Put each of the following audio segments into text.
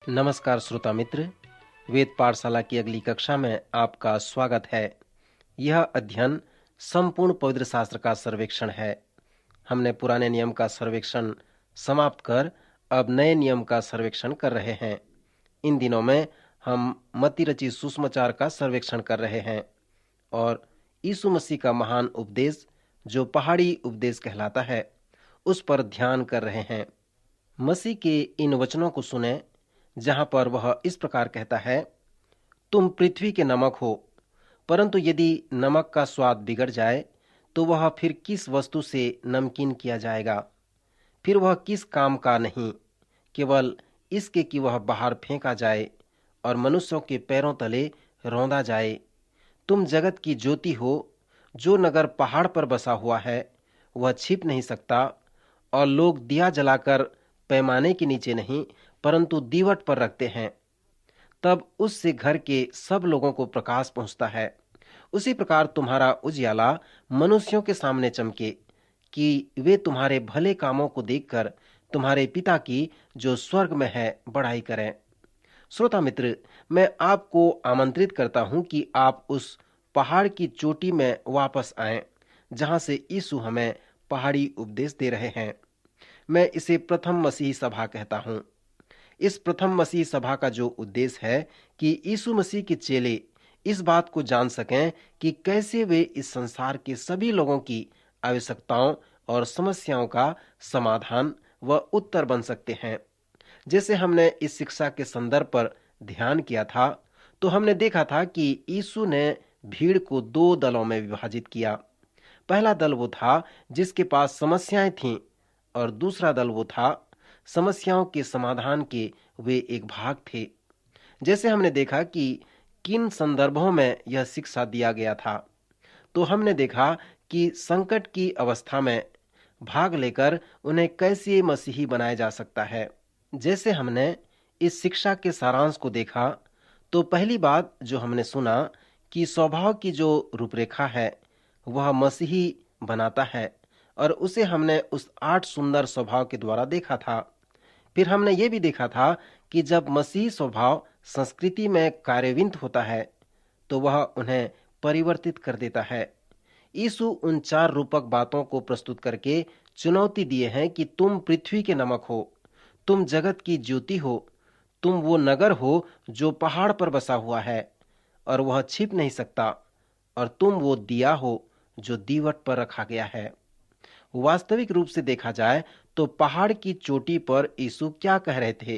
नमस्कार श्रोता मित्र, वेद पाठशाला की अगली कक्षा में आपका स्वागत है। यह अध्ययन संपूर्ण पवित्र शास्त्र का सर्वेक्षण है। हमने पुराने नियम का सर्वेक्षण समाप्त कर अब नए नियम का सर्वेक्षण कर रहे हैं। इन दिनों में हम मत्ती रचित सुसमाचार का सर्वेक्षण कर रहे हैं और यीशु मसीह का महान उपदेश जो पहाड़ी उपदेश कहलाता है उस पर ध्यान कर रहे हैं। मसीह के इन वचनों को सुने जहां पर वह इस प्रकार कहता है, तुम पृथ्वी के नमक हो, परंतु यदि नमक का स्वाद बिगड़ जाए तो वह फिर किस वस्तु से नमकीन किया जाएगा? फिर वह किस काम का नहीं, केवल इसके कि वह बाहर फेंका जाए और मनुष्यों के पैरों तले रौंदा जाए। तुम जगत की ज्योति हो। जो नगर पहाड़ पर बसा हुआ है वह छिप नहीं सकता, और लोग दिया जलाकर पैमाने के नीचे नहीं परंतु दीवट पर रखते हैं, तब उससे घर के सब लोगों को प्रकाश पहुंचता है। उसी प्रकार तुम्हारा उजियाला मनुष्यों के सामने चमके, कि वे तुम्हारे भले कामों को देखकर तुम्हारे पिता की जो स्वर्ग में है बड़ाई करें। श्रोता मित्र, मैं आपको आमंत्रित करता हूं कि आप उस पहाड़ की चोटी में वापस आएं, जहां से यीशु हमें पहाड़ी उपदेश दे रहे हैं। मैं इसे प्रथम मसीही सभा कहता हूं। इस प्रथम मसीह सभा का जो उद्देश्य है कि यीशु मसीह के चेले इस बात को जान सकें कि कैसे वे इस संसार के सभी लोगों की आवश्यकताओं और समस्याओं का समाधान व उत्तर बन सकते हैं। जैसे हमने इस शिक्षा के संदर्भ पर ध्यान किया था, तो हमने देखा था कि यीशु ने भीड़ को दो दलों में विभाजित किया। पहला दल वो था जिसके पास समस्याएं थीं, और दूसरा दल वो था समस्याओं के समाधान के वे एक भाग थे। जैसे हमने देखा कि किन संदर्भों में यह शिक्षा दिया गया था, तो हमने देखा कि संकट की अवस्था में भाग लेकर उन्हें कैसे मसीही बनाया जा सकता है। जैसे हमने इस शिक्षा के सारांश को देखा, तो पहली बात जो हमने सुना कि स्वभाव की जो रूपरेखा है वह मसीही बनाता है, और उसे हमने उस 8 सुंदर स्वभाव के द्वारा देखा था। फिर हमने ये भी देखा था कि जब मसीही स्वभाव संस्कृति में कार्यान्वित होता है तो वह उन्हें परिवर्तित कर देता है। यीशु उन 4 रूपक बातों को प्रस्तुत करके चुनौती दिए हैं कि तुम पृथ्वी के नमक हो, तुम जगत की ज्योति हो, तुम वो नगर हो जो पहाड़ पर बसा हुआ है और वह छिप नहीं सकता, और तुम वो दिया हो जो दीवट पर रखा गया है। वास्तविक रूप से देखा जाए तो पहाड़ की चोटी पर यीशु क्या कह रहे थे?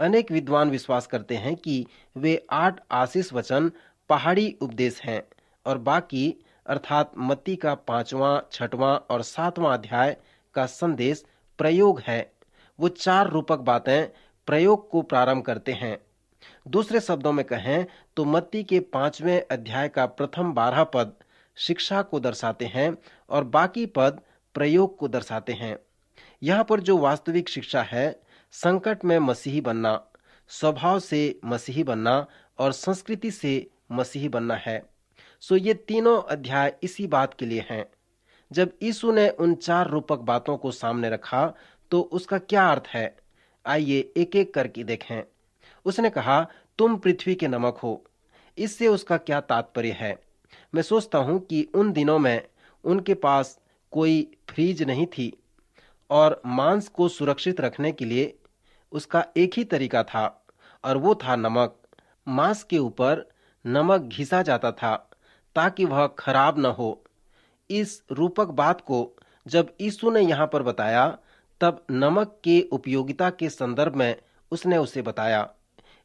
अनेक विद्वान विश्वास करते हैं कि वे 8 आशीष वचन पहाड़ी उपदेश हैं, और बाकी अर्थात मत्ती का 5वां, 6वां और 7वां अध्याय का संदेश प्रयोग है। वो 4 रूपक बातें प्रयोग को प्रारंभ करते हैं। दूसरे शब्दों में कहें तो मत्ती के 5वें अध्याय का प्रथम 12 पद शिक्षा को दर्शाते हैं और बाकी पद प्रयोग को दर्शाते हैं। यहाँ पर जो वास्तविक शिक्षा है, संकट में मसीही बनना, स्वभाव से मसीही बनना और संस्कृति से मसीही बनना है। सो ये तीनों अध्याय इसी बात के लिए हैं। जब यीशु ने उन 4 रूपक बातों को सामने रखा तो उसका क्या अर्थ है, आइए एक एक करके देखें। उसने कहा, तुम पृथ्वी के नमक हो। इससे उसका क्या तात्पर्य है? मैं सोचता हूं कि उन दिनों में उनके पास कोई फ्रीज नहीं थी, और मांस को सुरक्षित रखने के लिए उसका एक ही तरीका था, और वो था नमक। मांस के ऊपर नमक घिसा जाता था ताकि वह खराब न हो। इस रूपक बात को जब यीशु ने यहाँ पर बताया, तब नमक के उपयोगिता के संदर्भ में उसने उसे बताया।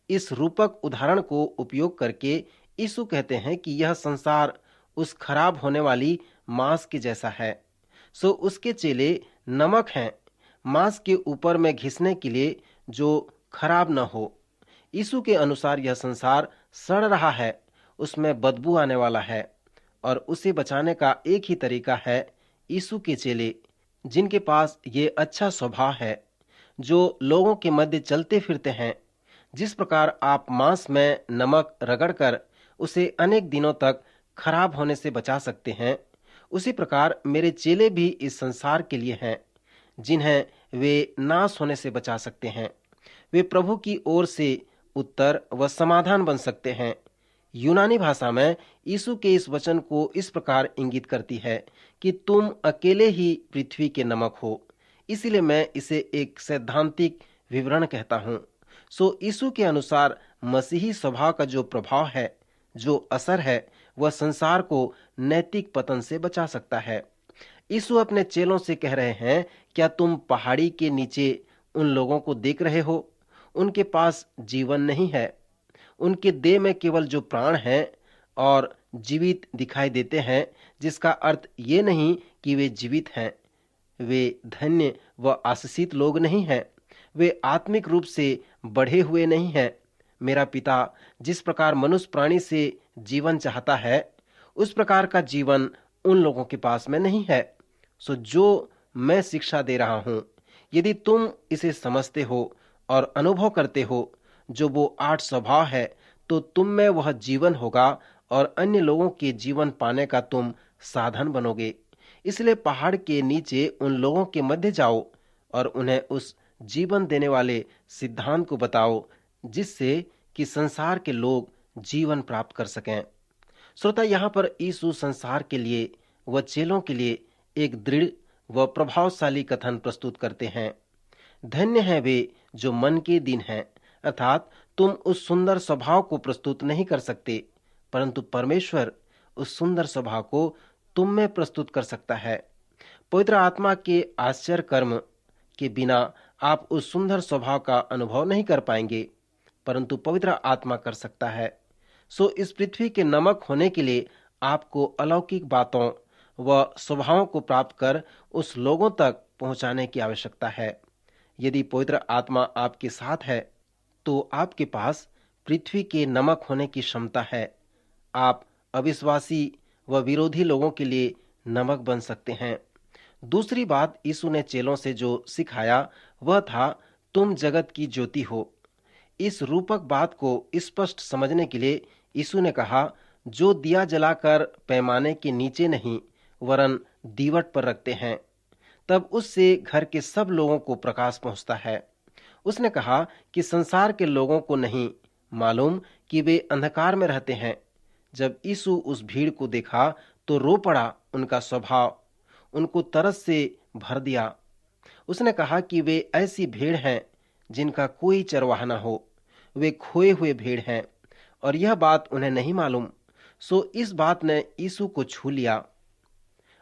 इस रूपक उदाहरण को उपयोग करके यीशु कहते हैं कि यह संसार उस खराब होने वाली मांस के जैसा है। सो उसके चेले नमक हैं, मांस के ऊपर में घिसने के लिए जो खराब न हो। यीशु के अनुसार यह संसार सड़ रहा है, उसमें बदबू आने वाला है, और उसे बचाने का एक ही तरीका है यीशु के चेले, जिनके पास ये अच्छा स्वभाव है, जो लोगों के मध्य चलते फिरते हैं। जिस प्रकार आप मांस में नमक रगड़कर उसे अनेक दिनों तक खराब होने से बचा सकते हैं, उसी प्रकार मेरे चेले भी इस संसार के लिए हैं, जिन्हें वे नाश होने से बचा सकते हैं। वे प्रभु की ओर से उत्तर व समाधान बन सकते हैं। यूनानी भाषा में यीशु के इस वचन को इस प्रकार इंगित करती है कि तुम अकेले ही पृथ्वी के नमक हो। इसीलिए मैं इसे एक सैद्धांतिक विवरण कहता हूँ। सो यीशु के अनुसार मसीही स्वभाव का जो प्रभाव है, जो असर है, वह संसार को नैतिक पतन से बचा सकता है। यीशु अपने चेलों से कह रहे हैं, क्या तुम पहाड़ी के नीचे उन लोगों को देख रहे हो? उनके पास जीवन नहीं है। उनके देह में केवल जो प्राण हैं और जीवित दिखाई देते हैं, जिसका अर्थ ये नहीं कि वे जीवित हैं। वे धन्य व आशीषित लोग नहीं हैं। वे आत्मिक रूप से बढ़े हुए नहीं हैं। मेरा पिता जिस प्रकार मनुष्य प्राणी से जीवन चाहता है, उस प्रकार का जीवन उन लोगों के पास में नहीं है। सो जो मैं शिक्षा दे रहा हूं, यदि तुम इसे समझते हो और अनुभव करते हो, जो वो 8 स्वभाव है, तो तुम में वह जीवन होगा और अन्य लोगों के जीवन पाने का तुम साधन बनोगे। इसलिए पहाड़ के नीचे उन लोगों के मध्य जाओ और उन्हें उस जीवन देने वाले सिद्धांत को बताओ, जिससे कि संसार के लोग जीवन प्राप्त कर सकें। श्रोता, यहाँ पर यीशु संसार के लिए व चेलों के लिए एक दृढ़ व प्रभावशाली कथन प्रस्तुत करते हैं। धन्य हैं वे जो मन के दीन हैं, अर्थात तुम उस सुंदर स्वभाव को प्रस्तुत नहीं कर सकते, परंतु परमेश्वर उस सुंदर स्वभाव को तुम में प्रस्तुत कर सकता है। पवित्र आत्मा के आश्चर्य कर्म के बिना आप उस सुंदर स्वभाव का अनुभव नहीं कर पाएंगे, परंतु पवित्र आत्मा कर सकता है। सो इस पृथ्वी के नमक होने के लिए आपको अलौकिक बातों व स्वभावों को प्राप्त कर उस लोगों तक पहुंचाने की आवश्यकता है। यदि पवित्र आत्मा आपके साथ है, तो आपके पास पृथ्वी के नमक होने की क्षमता है। आप अविश्वासी व विरोधी लोगों के लिए नमक बन सकते हैं। दूसरी बात यीशु ने चेलों से जो सिखाया वह था, तुम जगत की ज्योति हो। इस रूपक बात को स्पष्ट समझने के लिए यीशु ने कहा, जो दिया जलाकर पैमाने के नीचे नहीं वरन दीवट पर रखते हैं, तब उससे घर के सब लोगों को प्रकाश पहुंचता है। उसने कहा कि संसार के लोगों को नहीं मालूम कि वे अंधकार में रहते हैं। जब यीशु उस भीड़ को देखा तो रो पड़ा। उनका स्वभाव उनको तरस से भर दिया। उसने कहा कि वे ऐसी भेड़ हैं जिनका कोई चरवाहा न हो। वे खोए हुए भेड़ हैं और यह बात उन्हें नहीं मालूम। सो इस बात ने यीशु को छू लिया।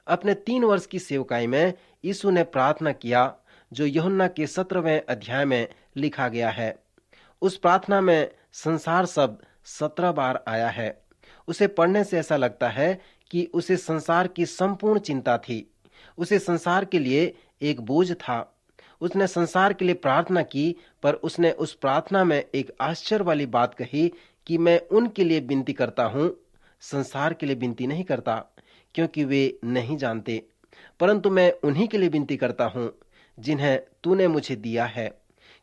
अपने 3 वर्ष की सेवकाई में यीशु ने प्रार्थना किया, जो यूहन्ना के 17वें अध्याय में लिखा गया है। उस प्रार्थना में संसार शब्द 17 बार आया है। उसे पढ़ने से ऐसा लगता है कि उसे संसार की संपूर्ण चिंता थी। उसे संसार के लिए एक बोझ था। उसने संसार के लिए प्रार्थना की, पर उसने उस प्रार्थना में एक आश्चर्य वाली बात कही कि मैं उनके लिए विनती करता हूँ, संसार के लिए विनती नहीं करता, क्योंकि वे नहीं जानते, परंतु मैं उन्हीं के लिए विनती करता हूँ जिन्हें तूने मुझे दिया है,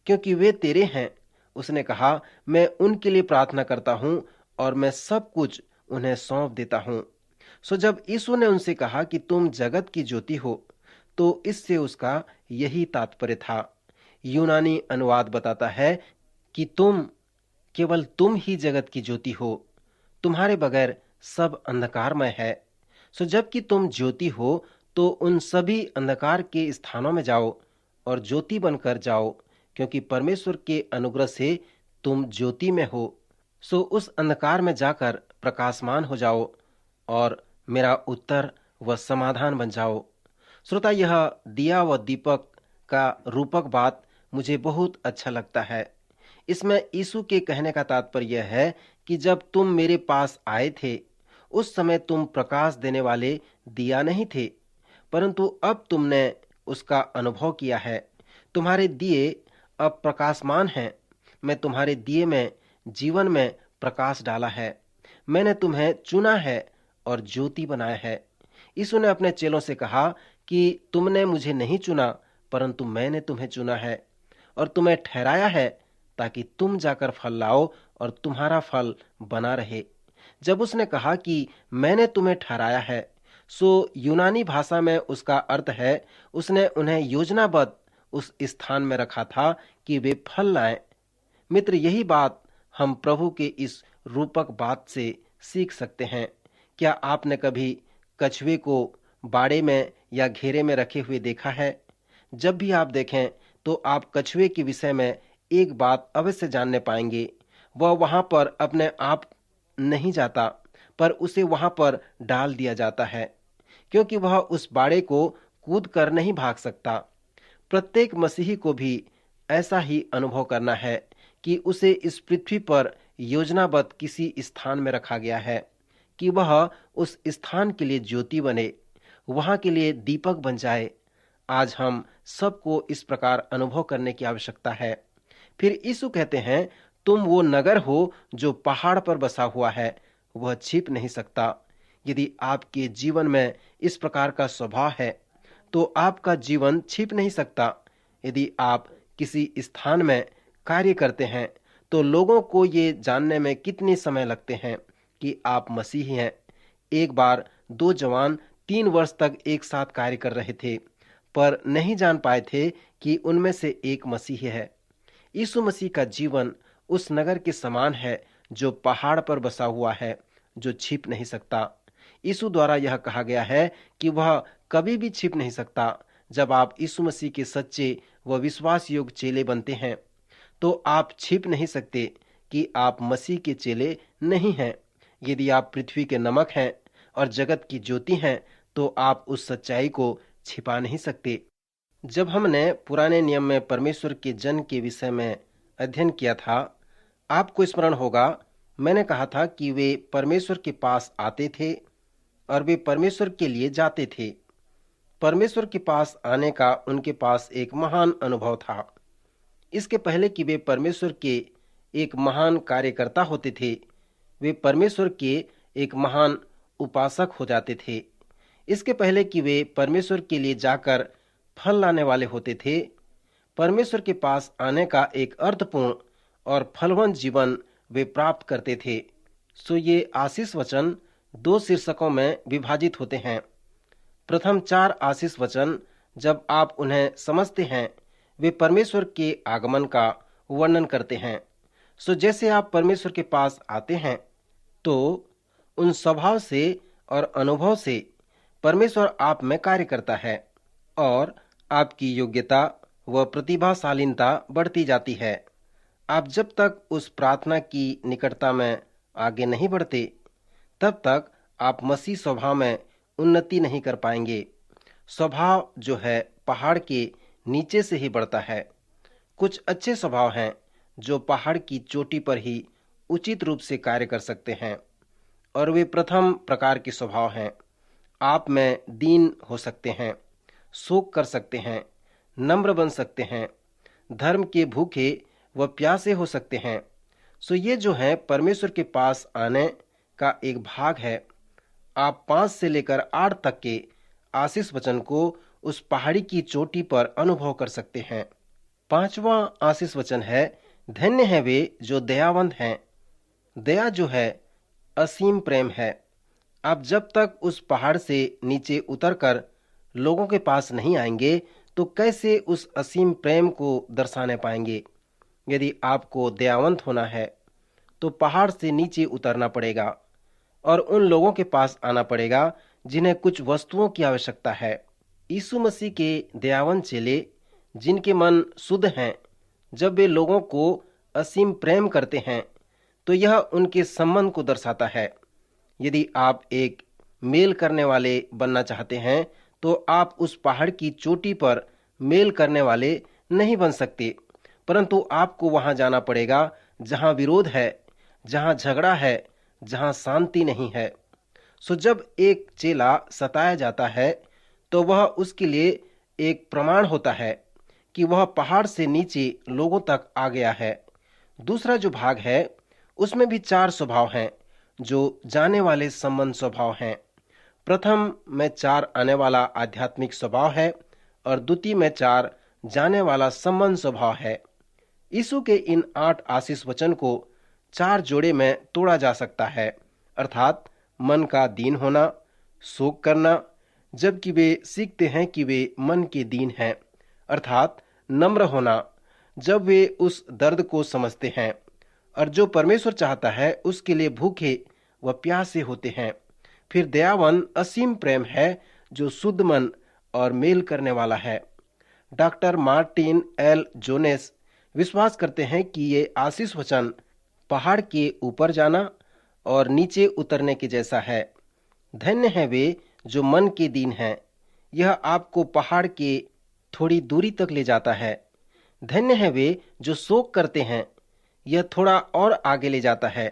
क्योंकि वे तेरे हैं। उसने कहा, मैं उनके लिए प्रार्थना करता हूँ और मैं सब कुछ उन्हें सौंप देता हूँ। सो जब यीशु ने उनसे कहा कि तुम जगत की ज्योति हो, तो इससे उसका यही तात्पर्य था। यूनानी अनुवाद बताता है कि केवल तुम ही जगत की ज्योति हो, तुम्हारे बगैर सब अंधकारमय है। सो जबकि तुम ज्योति हो, तो उन सभी अंधकार के स्थानों में जाओ और ज्योति बनकर जाओ, क्योंकि परमेश्वर के अनुग्रह से तुम ज्योति में हो। सो उस अंधकार में जाकर प्रकाशमान हो जाओ और मेरा उत्तर व समाधान बन जाओ। श्रोता, यह दिया व दीपक का रूपक बात मुझे बहुत अच्छा लगता है। इसमें यीशु के कहने का तात्पर्य यह है कि जब तुम मेरे पास आए थे, उस समय तुम प्रकाश देने वाले दिया नहीं थे, परंतु अब तुमने उसका अनुभव किया है। तुम्हारे दिए अब प्रकाशमान हैं। मैं तुम्हारे दिए में जीवन में प्रकाश डाला है। मैंने तुम्हें चुना है और ज्योति बनाया है। यीशु ने अपने चेलों से कहा कि तुमने मुझे नहीं चुना, परंतु मैंने तुम्हें चुना है और तुम्हें ठहराया है, ताकि तुम जाकर फल लाओ और तुम्हारा फल बना रहे। जब उसने कहा कि मैंने तुम्हें ठहराया है, सो यूनानी भाषा में उसका अर्थ है, उसने उन्हें योजनाबद्ध उस स्थान में रखा था कि वे फल लाएं। मित्र, यही बात हम प्रभु के इस रूपक बात से सीख सकते हैं। क्या आपने कभी कछुए को बाड़े में या घेरे में रखे हुए देखा है? जब भी आप देखें तो आप कछुए के विषय में एक बात अवश्य जानने पाएंगे। वह वहां पर अपने आप नहीं जाता, पर उसे वहां पर डाल दिया जाता है, क्योंकि वह उस बाड़े को कूद कर नहीं भाग सकता। प्रत्येक मसीही को भी ऐसा ही अनुभव करना है कि उसे इस पृथ्वी पर योजनाबद्ध किसी स्थान में रखा गया है, कि वह उस स्थान के लिए ज्योति बने, वहां के लिए दीपक बन जाए। आज हम सबको इस प्रकार अनुभव करने की आवश्यकता है। फिर यीशु कहते हैं, तुम वो नगर हो जो पहाड़ पर बसा हुआ है, वह छिप नहीं सकता। यदि आपके जीवन में इस प्रकार का स्वभाव है तो आपका जीवन छिप नहीं सकता। यदि आप किसी स्थान में कार्य करते हैं तो लोगों को ये जानने में कितनी समय लगते हैं कि आप मसीही हैं। एक बार दो जवान 3 वर्ष तक एक साथ कार्य कर रहे थे, पर नहीं जान पाए थे कि उनमें से एक मसीही है। यीशु मसीह का जीवन उस नगर के समान है जो पहाड़ पर बसा हुआ है, जो छिप नहीं सकता। यीशु द्वारा यह कहा गया है कि वह कभी भी छिप नहीं सकता। जब आप यीशु मसीह के सच्चे व विश्वास योग्य चेले बनते हैं तो आप छिप नहीं सकते कि आप मसीह के चेले नहीं हैं। यदि आप पृथ्वी के नमक हैं और जगत की ज्योति हैं तो आप उस सच्चाई को छिपा नहीं सकते। जब हमने पुराने नियम में परमेश्वर के जन के विषय में अध्ययन किया था, आपको स्मरण होगा मैंने कहा था कि वे परमेश्वर के पास आते थे और वे परमेश्वर के लिए जाते थे। परमेश्वर के पास आने का उनके पास एक महान अनुभव था। इसके पहले कि वे परमेश्वर के एक महान कार्यकर्ता होते थे, वे परमेश्वर के एक महान उपासक हो जाते थे। इसके पहले कि वे परमेश्वर के लिए जाकर फल लाने वाले होते थे, परमेश्वर के पास आने का एक अर्थपूर्ण और फलवंत जीवन वे प्राप्त करते थे। सो ये आशीष वचन 2 शीर्षकों में विभाजित होते हैं। प्रथम 4 आशीष वचन जब आप उन्हें समझते हैं, वे परमेश्वर के आगमन का वर्णन करते हैं। सो जैसे आप परमेश्वर के पास आते हैं तो उन स्वभाव से और अनुभव से परमेश्वर आप में कार्य करता है और आपकी योग्यता व प्रतिभाशालीनता बढ़ती जाती है। आप जब तक उस प्रार्थना की निकटता में आगे नहीं बढ़ते तब तक आप मसीह स्वभाव में उन्नति नहीं कर पाएंगे। स्वभाव जो है पहाड़ के नीचे से ही बढ़ता है। कुछ अच्छे स्वभाव हैं जो पहाड़ की चोटी पर ही उचित रूप से कार्य कर सकते हैं और वे प्रथम प्रकार के स्वभाव हैं। आप में दीन हो सकते हैं, शोक कर सकते हैं, नम्र बन सकते हैं, धर्म के भूखे व प्यासे हो सकते हैं। सो ये जो है परमेश्वर के पास आने का एक भाग है। आप 5 से लेकर 8 तक के आशीष वचन को उस पहाड़ी की चोटी पर अनुभव कर सकते हैं। 5वां आशीष वचन है, धन्य है वे जो दयावंत हैं। दया जो है असीम प्रेम है। आप जब तक उस पहाड़ से नीचे उतरकर लोगों के पास नहीं आएंगे तो कैसे उस असीम प्रेम को दर्शाने पाएंगे। यदि आपको दयावंत होना है तो पहाड़ से नीचे उतरना पड़ेगा और उन लोगों के पास आना पड़ेगा जिन्हें कुछ वस्तुओं की आवश्यकता है। यीशु मसीह के दयावंत चेले जिनके मन शुद्ध हैं, जब वे लोगों को असीम प्रेम करते हैं तो यह उनके संबंध को दर्शाता है। यदि आप एक मेल करने वाले बनना चाहते हैं तो आप उस पहाड़ की चोटी पर मेल करने वाले नहीं बन सकते, परंतु आपको वहां जाना पड़ेगा जहां विरोध है, जहां झगड़ा है, जहां शांति नहीं है। सो जब एक चेला सताया जाता है तो वह उसके लिए एक प्रमाण होता है कि वह पहाड़ से नीचे लोगों तक आ गया है। दूसरा जो भाग है उसमें भी 4 स्वभाव हैं जो जाने वाले संबंध स्वभाव हैं। प्रथम में 4 आने वाला आध्यात्मिक स्वभाव है और द्वितीय में 4 जाने वाला संबंध स्वभाव है। यीशु के इन 8 आशीष वचन को 4 जोड़े में तोड़ा जा सकता है, अर्थात मन का दीन होना, शोक करना, जबकि वे सीखते हैं कि वे मन के दीन हैं, अर्थात नम्र होना, जब वे उस दर्द को समझते हैं और जो परमेश्वर चाहता है उसके लिए भूखे व प्यासे होते हैं। फिर दयावान असीम प्रेम है जो शुद्ध मन और मेल करने वाला है। डॉक्टर मार्टिन एल जोनेस विश्वास करते हैं कि ये आशीष वचन पहाड़ के ऊपर जाना और नीचे उतरने के जैसा है। धन्य है वे जो मन के दीन हैं, यह आपको पहाड़ के थोड़ी दूरी तक ले जाता है। धन्य है वे जो शोक करते हैं, यह थोड़ा और आगे ले जाता है।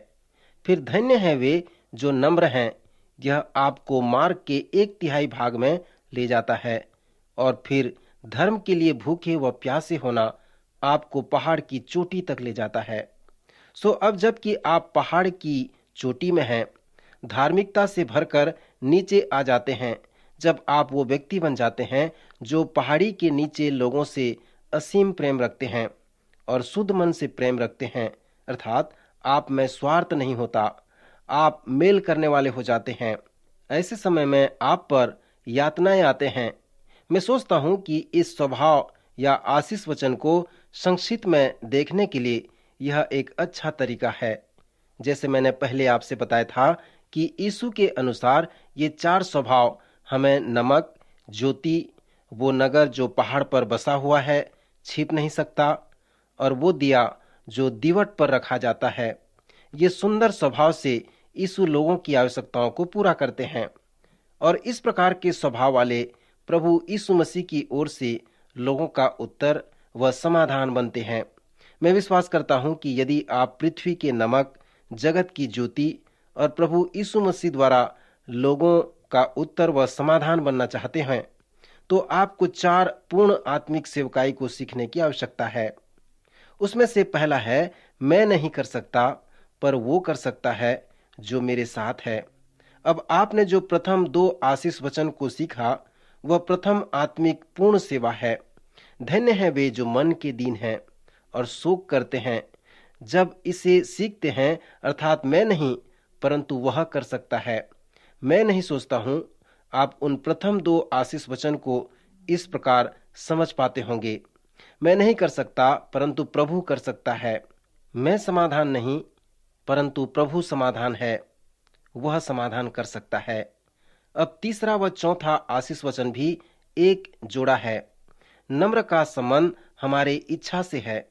फिर धन्य है वे जो नम्र हैं, यह आपको मार्ग के 1/3 भाग में ले जाता है। और फिर धर्म के लिए भूखे व प्यासे होना आपको पहाड़ की चोटी तक ले जाता है। सो अब जबकि आप पहाड़ की चोटी में हैं, धार्मिकता से भरकर नीचे आ जाते हैं, जब आप वो व्यक्ति बन जाते हैं जो पहाड़ी के नीचे लोगों से असीम प्रेम रखते हैं और शुद्ध मन से प्रेम रखते हैं, अर्थात आप में स्वार्थ नहीं होता, आप मेल करने वाले हो जाते हैं। ऐसे समय में आप पर यातनाएं आते हैं। मैं सोचता हूं कि इस स्वभाव या आशीष वचन को संक्षिप्त में देखने के लिए यह एक अच्छा तरीका है। जैसे मैंने पहले आपसे बताया था कि यीशु के अनुसार ये 4 स्वभाव हमें नमक, ज्योति, वो नगर जो पहाड़ पर बसा हुआ है, छिप नहीं सकता, और वो दिया जो दीवट पर रखा जाता है। ये सुंदर स्वभाव से यीशु लोगों की आवश्यकताओं को पूरा करते हैं और इस प्रकार के स्वभाव वाले प्रभु यीशु मसीह की ओर से लोगों का उत्तर व समाधान बनते हैं। मैं विश्वास करता हूं कि यदि आप पृथ्वी के नमक, जगत की ज्योति और प्रभु यीशु मसीह द्वारा लोगों का उत्तर व समाधान बनना चाहते हैं, तो आपको 4 पूर्ण आत्मिक सेवकाई को सीखने की आवश्यकता है। उसमें से पहला है, मैं नहीं कर सकता पर वो कर सकता है जो मेरे साथ है। अब आपने जो प्रथम 2 आशीष वचन को सीखा, वह प्रथम आत्मिक पूर्ण सेवा है। धन्य है वे जो मन के दीन हैं और शोक करते हैं। जब इसे सीखते हैं, अर्थात मैं नहीं परंतु वह कर सकता है। मैं नहीं सोचता हूं आप उन प्रथम 2 आशीष वचन को इस प्रकार समझ पाते होंगे। मैं नहीं कर सकता परंतु प्रभु कर सकता है। मैं समाधान नहीं परंतु प्रभु समाधान है, वह समाधान कर सकता है। अब तीसरा व चौथा आशीष वचन भी एक जोड़ा है। नम्र का संबंध हमारे इच्छा से है।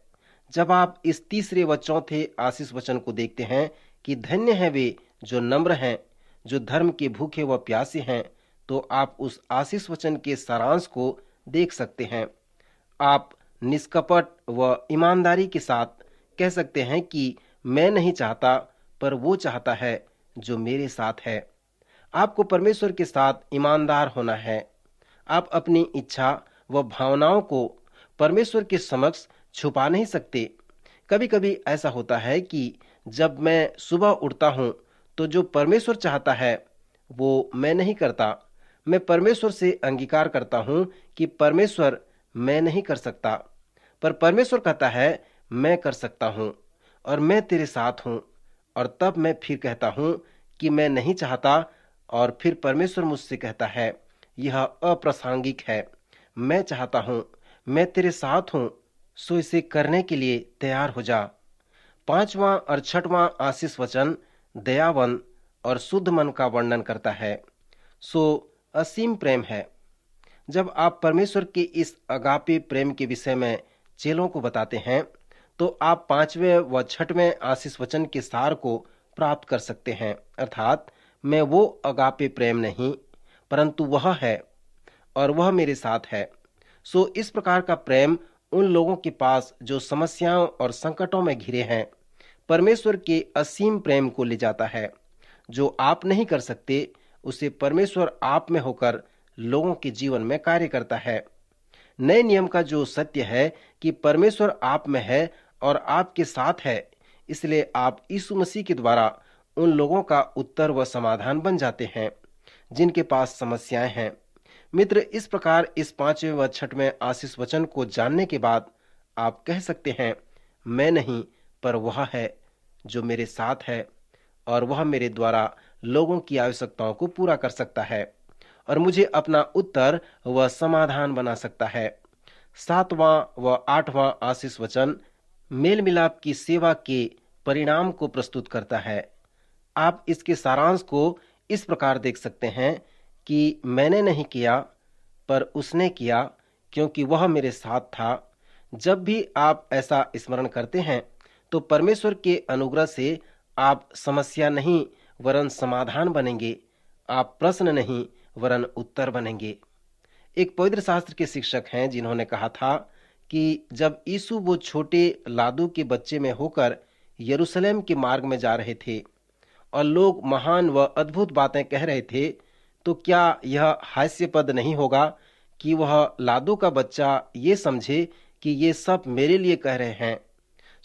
जब आप इस तीसरे व चौथे आशीष वचन को देखते हैं कि धन्य है वे जो नम्र हैं, जो धर्म के भूखे व प्यासे हैं, तो आप उस आशीष वचन के सारांश को देख सकते हैं। आप निष्कपट व ईमानदारी के साथ कह सकते हैं कि मैं नहीं चाहता पर वो चाहता है जो मेरे साथ है। आपको परमेश्वर के साथ ईमानदार होना है। आप अपनी इच्छा व भावनाओं को परमेश्वर के समक्ष छुपा नहीं सकते। कभी कभी ऐसा होता है कि जब मैं सुबह उठता हूँ तो जो परमेश्वर चाहता है वो मैं नहीं करता। मैं परमेश्वर से अंगीकार करता हूँ कि परमेश्वर मैं नहीं कर सकता, पर परमेश्वर कहता है मैं कर सकता हूँ और मैं तेरे साथ हूँ। और तब मैं फिर कहता हूँ कि मैं नहीं चाहता और फिर परमेश्वर मुझसे कहता है यह अप्रासंगिक है, मैं चाहता हूँ, मैं तेरे साथ हूँ, सो इसे करने के लिए तैयार हो जा। 5वां और 6वां आशीष वचन दयावान और शुद्ध मन का वर्णन करता है। सो असीम प्रेम है। जब आप परमेश्वर के इस अगापे प्रेम के विषय में चेलों को बताते हैं, तो आप 5वें व 6वें आशीष वचन के सार को प्राप्त कर सकते हैं, अर्थात मैं वो अगापे प्रेम नहीं परंतु वह है और वह मेरे साथ है। सो इस प्रकार का प्रेम उन लोगों के पास जो समस्याओं और संकटों में घिरे हैं, परमेश्वर के असीम प्रेम को ले जाता है। जो आप नहीं कर सकते उसे परमेश्वर आप में होकर लोगों के जीवन में कार्य करता है। नए नियम का जो सत्य है कि परमेश्वर आप में है और आपके साथ है, इसलिए आप यीशु मसीह के द्वारा उन लोगों का उत्तर व समाधान बन जाते हैं जिनके पास समस्याएं हैं। मित्र, इस प्रकार इस 5वें व 6वें आशीष वचन को जानने के बाद आप कह सकते हैं मैं नहीं पर वह है जो मेरे साथ है और वह मेरे द्वारा लोगों की आवश्यकताओं को पूरा कर सकता है और मुझे अपना उत्तर व समाधान बना सकता है। 7वां व 8वां आशीष वचन मेल मिलाप की सेवा के परिणाम को प्रस्तुत करता है। आप इसके सारांश को इस प्रकार देख सकते हैं कि मैंने नहीं किया पर उसने किया, क्योंकि वह मेरे साथ था। जब भी आप ऐसा स्मरण करते हैं तो परमेश्वर के अनुग्रह से आप समस्या नहीं वरन समाधान बनेंगे। आप प्रश्न नहीं वरन उत्तर बनेंगे। एक पवित्र शास्त्र के शिक्षक हैं जिन्होंने कहा था कि जब यीशु वो छोटे लादू के बच्चे में होकर यरूशलेम के मार्ग में जा रहे थे और लोग महान व अद्भुत बातें कह रहे थे, तो क्या यह हास्यास्पद नहीं होगा कि वह लादू का बच्चा ये समझे कि ये सब मेरे लिए कह रहे हैं।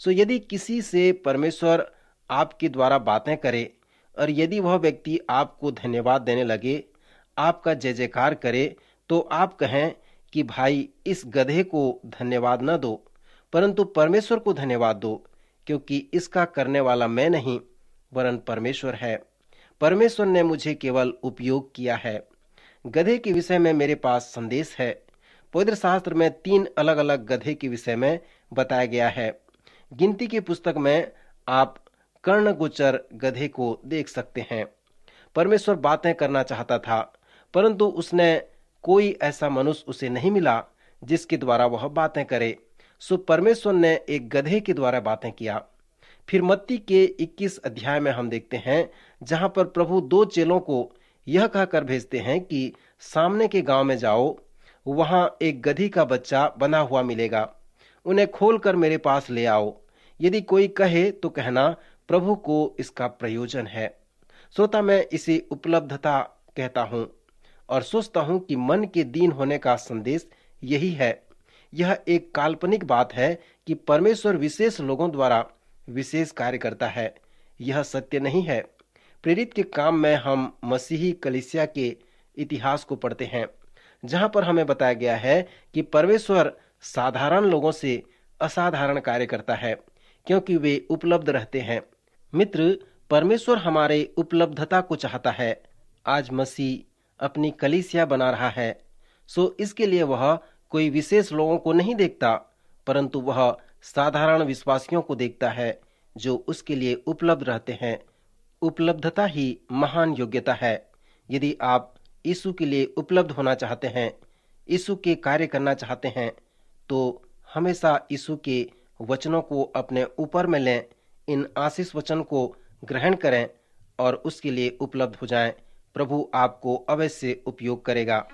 सो यदि किसी से परमेश्वर आपके द्वारा बातें करे और यदि वह व्यक्ति आपको धन्यवाद देने लगे, आपका जय जयकार करे, तो आप कहें कि भाई इस गधे को धन्यवाद न दो परंतु परमेश्वर को धन्यवाद दो, क्योंकि इसका करने वाला मैं नहीं वरन परमेश्वर है। परमेश्वर ने मुझे केवल उपयोग किया है। गधे के विषय में मेरे पास संदेश है। पवित्र शास्त्र में 3 अलग अलग गधे के विषय में बताया गया है। गिनती की पुस्तक में आप कर्णगोचर गधे को देख सकते हैं। परमेश्वर बातें करना चाहता था परंतु उसने कोई ऐसा मनुष्य उसे नहीं मिला जिसके द्वारा वह बातें करे। सो परमेश्वर ने एक गधे के द्वारा बातें किया। फिर मत्ती के 21 अध्याय में हम देखते हैं जहां पर प्रभु 2 चेलों को यह कहकर भेजते हैं कि सामने के गांव में जाओ, वहां एक गधी का बच्चा बना हुआ मिलेगा, उन्हें खोलकर मेरे पास ले आओ। यदि कोई कहे तो कहना प्रभु को इसका प्रयोजन है। श्रोता, मैं इसे उपलब्धता कहता हूं और सोचता हूं कि मन के दीन होने का संदेश यही है। यह एक काल्पनिक बात है कि परमेश्वर विशेष लोगों द्वारा विशेष कार्य करता है। यह सत्य नहीं है। प्रेरित के काम में हम मसीही कलीसिया के इतिहास को पढ़ते हैं जहां पर हमें बताया गया है कि परमेश्वर साधारण लोगों से असाधारण कार्य करता है क्योंकि वे उपलब्ध रहते हैं। मित्र, परमेश्वर हमारे उपलब्धता को चाहता है। आज मसीह अपनी कलीसिया बना रहा है, सो इसके लिए वह कोई विशेष लोगों को नहीं देखता परंतु वह साधारण विश्वासियों को देखता है जो उसके लिए उपलब्ध रहते हैं। उपलब्धता ही महान योग्यता है। यदि आप यीशु के लिए उपलब्ध होना चाहते हैं, यीशु के कार्य करना चाहते हैं, तो हमेशा यीशु के वचनों को अपने ऊपर में लें, इन आशीष वचन को ग्रहण करें और उसके लिए उपलब्ध हो जाएं। प्रभु आपको अवश्य उपयोग करेगा।